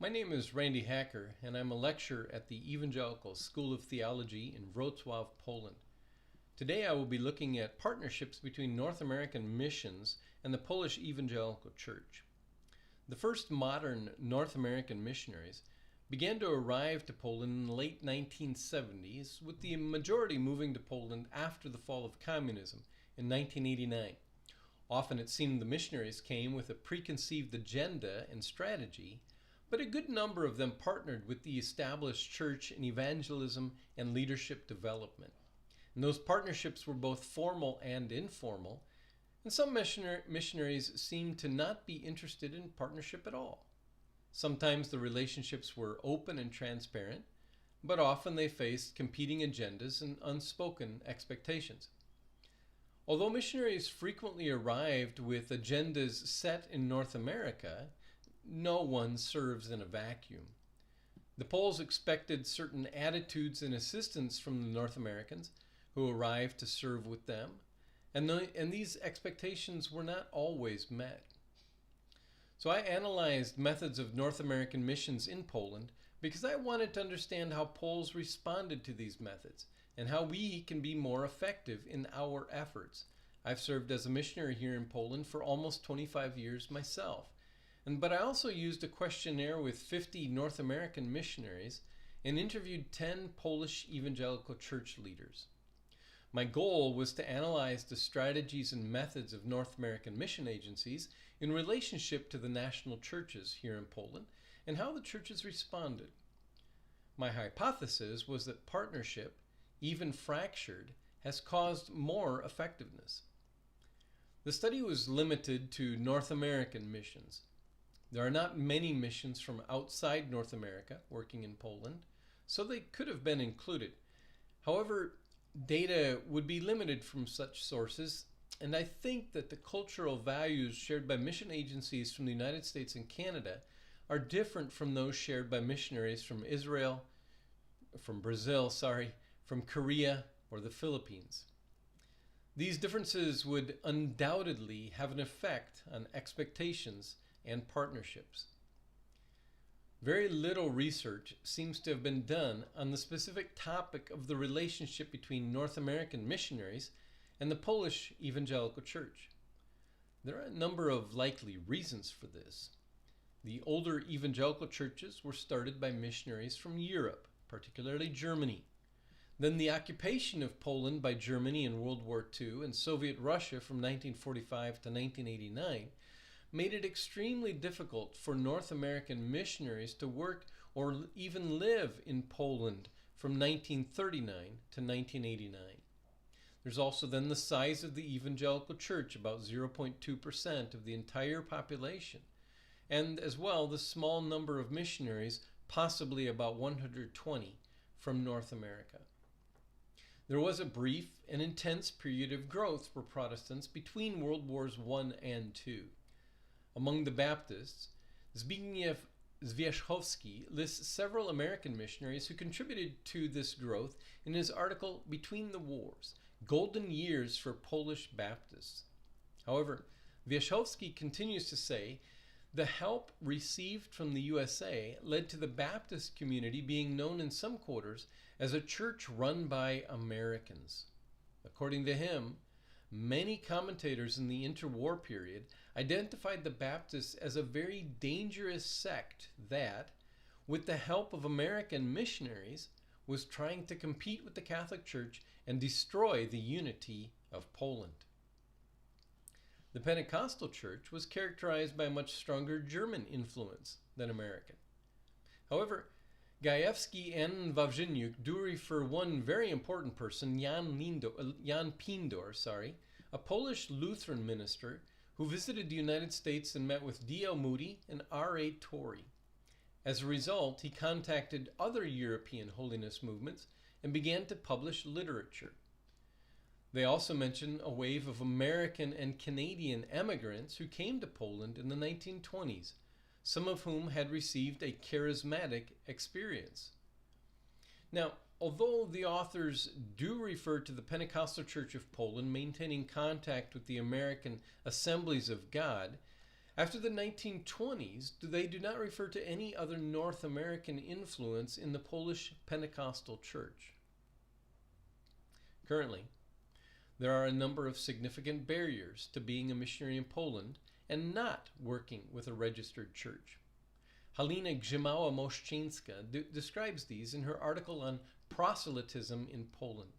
My name is Randy Hacker, and I'm a lecturer at the Evangelical School of Theology in Wrocław, Poland. Today I will be looking at partnerships between North American missions and the Polish Evangelical Church. The first modern North American missionaries began to arrive to Poland in the late 1970s, with the majority moving to Poland after the fall of communism in 1989. Often it seemed the missionaries came with a preconceived agenda and strategy, but a good number of them partnered with the established church in evangelism and leadership development. And those partnerships were both formal and informal, and some missionaries seemed to not be interested in partnership at all. Sometimes the relationships were open and transparent, but often they faced competing agendas and unspoken expectations. Although missionaries frequently arrived with agendas set in North America, no one serves in a vacuum. The Poles expected certain attitudes and assistance from the North Americans who arrived to serve with them, and these expectations were not always met. So I analyzed methods of North American missions in Poland because I wanted to understand how Poles responded to these methods and how we can be more effective in our efforts. I've served as a missionary here in Poland for almost 25 years myself. But I also used a questionnaire with 50 North American missionaries and interviewed 10 Polish evangelical church leaders. My goal was to analyze the strategies and methods of North American mission agencies in relationship to the national churches here in Poland and how the churches responded. My hypothesis was that partnership, even fractured, has caused more effectiveness. The study was limited to North American missions. There are not many missions from outside North America working in Poland, so they could have been included. However, data would be limited from such sources, and I think that the cultural values shared by mission agencies from the United States and Canada are different from those shared by missionaries from Brazil, from Korea, or the Philippines. These differences would undoubtedly have an effect on expectations and partnerships. Very little research seems to have been done on the specific topic of the relationship between North American missionaries and the Polish Evangelical Church. There are a number of likely reasons for this. The older evangelical churches were started by missionaries from Europe, particularly Germany. Then the occupation of Poland by Germany in World War II and Soviet Russia from 1945 to 1989 made it extremely difficult for North American missionaries to work or even live in Poland from 1939 to 1989. There's also then the size of the evangelical church, about 0.2% of the entire population, and as well the small number of missionaries, possibly about 120 from North America. There was a brief and intense period of growth for Protestants between World Wars I and II. Among the Baptists, Zbigniew Zwierzchowski lists several American missionaries who contributed to this growth in his article Between the Wars, Golden Years for Polish Baptists. However, Zwierzchowski continues to say, the help received from the USA led to the Baptist community being known in some quarters as a church run by Americans. According to him, many commentators in the interwar period identified the Baptists as a very dangerous sect that, with the help of American missionaries, was trying to compete with the Catholic Church and destroy the unity of Poland. The Pentecostal Church was characterized by a much stronger German influence than American. However, Gajewski and Wawrzyniuk do refer one very important person, Jan Pindor, a Polish Lutheran minister who visited the United States and met with D.L. Moody and R.A. Torrey. As a result, he contacted other European holiness movements and began to publish literature. They also mention a wave of American and Canadian emigrants who came to Poland in the 1920s, some of whom had received a charismatic experience. Now, although the authors do refer to the Pentecostal Church of Poland maintaining contact with the American Assemblies of God, After the 1920s, they do not refer to any other North American influence in the Polish Pentecostal Church. Currently, there are a number of significant barriers to being a missionary in Poland and not working with a registered church. Halina Grzymała-Moszczyńska describes these in her article on proselytism in Poland.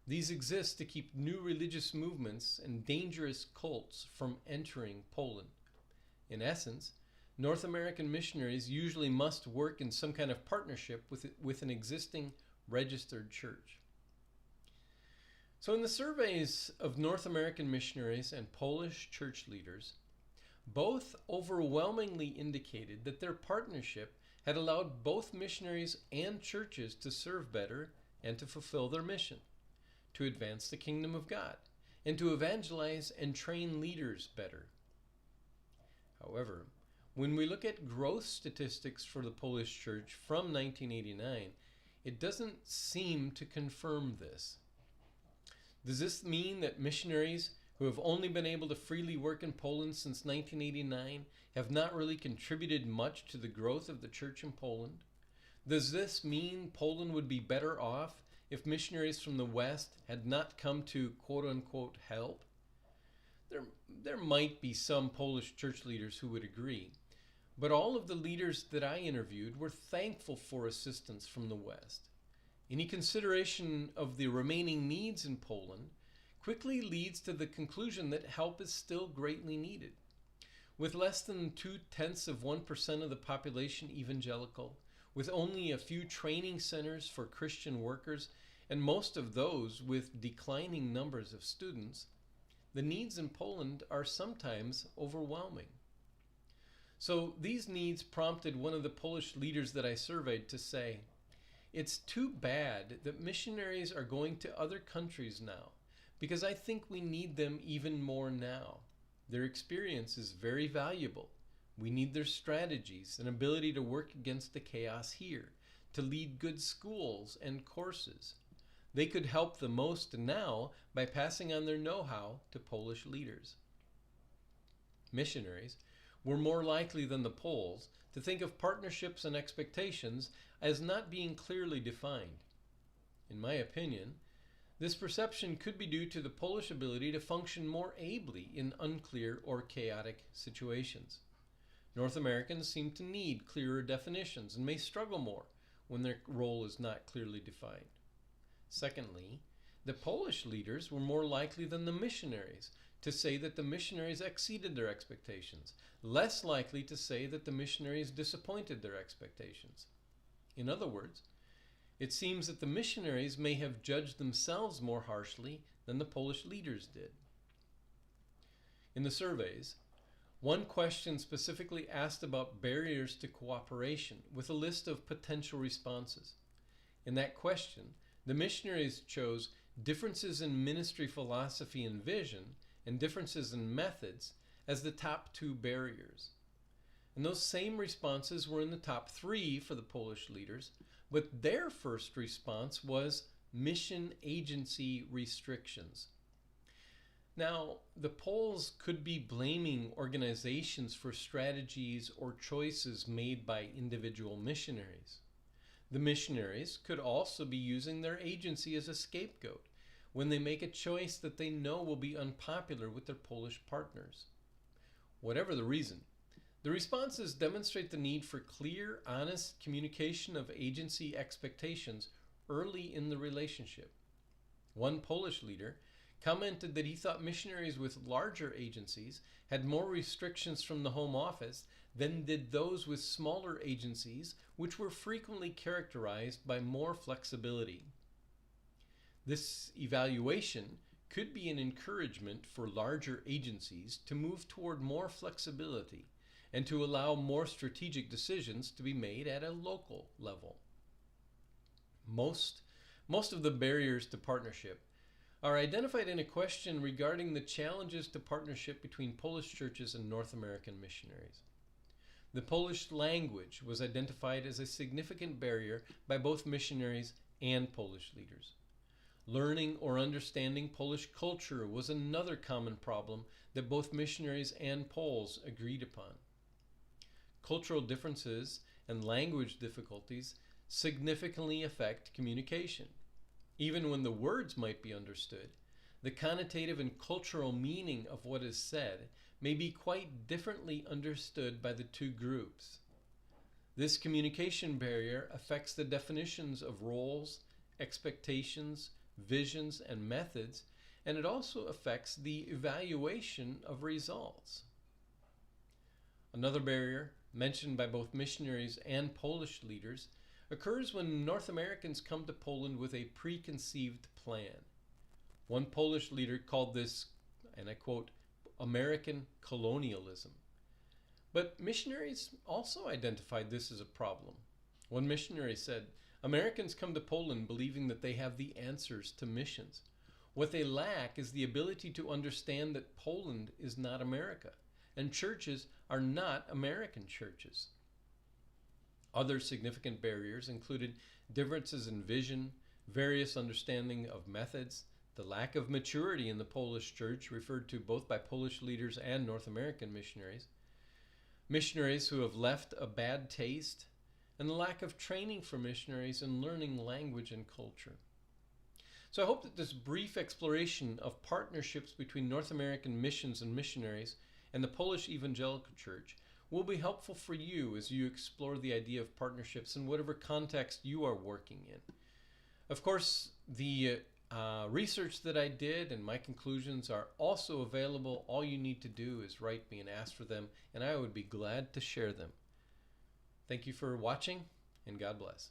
These exist to keep new religious movements and dangerous cults from entering Poland. In essence, North American missionaries usually must work in some kind of partnership with an existing registered church. So in the surveys of North American missionaries and Polish church leaders, both overwhelmingly indicated that their partnership had allowed both missionaries and churches to serve better and to fulfill their mission, to advance the kingdom of God, and to evangelize and train leaders better. However, when we look at growth statistics for the Polish church from 1989, it doesn't seem to confirm this. Does this mean that missionaries who have only been able to freely work in Poland since 1989 have not really contributed much to the growth of the church in Poland? Does this mean Poland would be better off if missionaries from the West had not come to quote-unquote help? There might be some Polish church leaders who would agree, but all of the leaders that I interviewed were thankful for assistance from the West. Any consideration of the remaining needs in Poland quickly leads to the conclusion that help is still greatly needed. With less than 0.2% of the population evangelical, with only a few training centers for Christian workers, and most of those with declining numbers of students, the needs in Poland are sometimes overwhelming. So these needs prompted one of the Polish leaders that I surveyed to say, "It's too bad that missionaries are going to other countries now, because I think we need them even more now. Their experience is very valuable. We need their strategies and ability to work against the chaos here, to lead good schools and courses. They could help the most now by passing on their know-how to Polish leaders." Missionaries were more likely than the Poles to think of partnerships and expectations as not being clearly defined. In my opinion, this perception could be due to the Polish ability to function more ably in unclear or chaotic situations. North Americans seem to need clearer definitions and may struggle more when their role is not clearly defined. Secondly, the Polish leaders were more likely than the missionaries to say that the missionaries exceeded their expectations, less likely to say that the missionaries disappointed their expectations. In other words, it seems that the missionaries may have judged themselves more harshly than the Polish leaders did. In the surveys, one question specifically asked about barriers to cooperation with a list of potential responses. In that question, the missionaries chose differences in ministry philosophy and vision and differences in methods as the top two barriers. And those same responses were in the top three for the Polish leaders, but their first response was mission agency restrictions. Now, the Poles could be blaming organizations for strategies or choices made by individual missionaries. The missionaries could also be using their agency as a scapegoat when they make a choice that they know will be unpopular with their Polish partners. Whatever the reason, the responses demonstrate the need for clear, honest communication of agency expectations early in the relationship. One Polish leader commented that he thought missionaries with larger agencies had more restrictions from the Home Office than did those with smaller agencies, which were frequently characterized by more flexibility. This evaluation could be an encouragement for larger agencies to move toward more flexibility and to allow more strategic decisions to be made at a local level. Most of the barriers to partnership are identified in a question regarding the challenges to partnership between Polish churches and North American missionaries. The Polish language was identified as a significant barrier by both missionaries and Polish leaders. Learning or understanding Polish culture was another common problem that both missionaries and Poles agreed upon. Cultural differences and language difficulties significantly affect communication. Even when the words might be understood, the connotative and cultural meaning of what is said may be quite differently understood by the two groups. This communication barrier affects the definitions of roles, expectations, visions, and methods, and it also affects the evaluation of results. Another barrier, mentioned by both missionaries and Polish leaders, occurs when North Americans come to Poland with a preconceived plan. One Polish leader called this, and I quote, American colonialism. But missionaries also identified this as a problem. One missionary said, Americans come to Poland believing that they have the answers to missions. What they lack is the ability to understand that Poland is not America, and churches are not American churches. Other significant barriers included differences in vision, various understanding of methods, the lack of maturity in the Polish church, referred to both by Polish leaders and North American missionaries who have left a bad taste, and the lack of training for missionaries in learning language and culture. So I hope that this brief exploration of partnerships between North American missions and missionaries and the Polish Evangelical Church will be helpful for you as you explore the idea of partnerships in whatever context you are working in. Of course, the research that I did and my conclusions are also available. All you need to do is write me and ask for them, and I would be glad to share them. Thank you for watching, and God bless.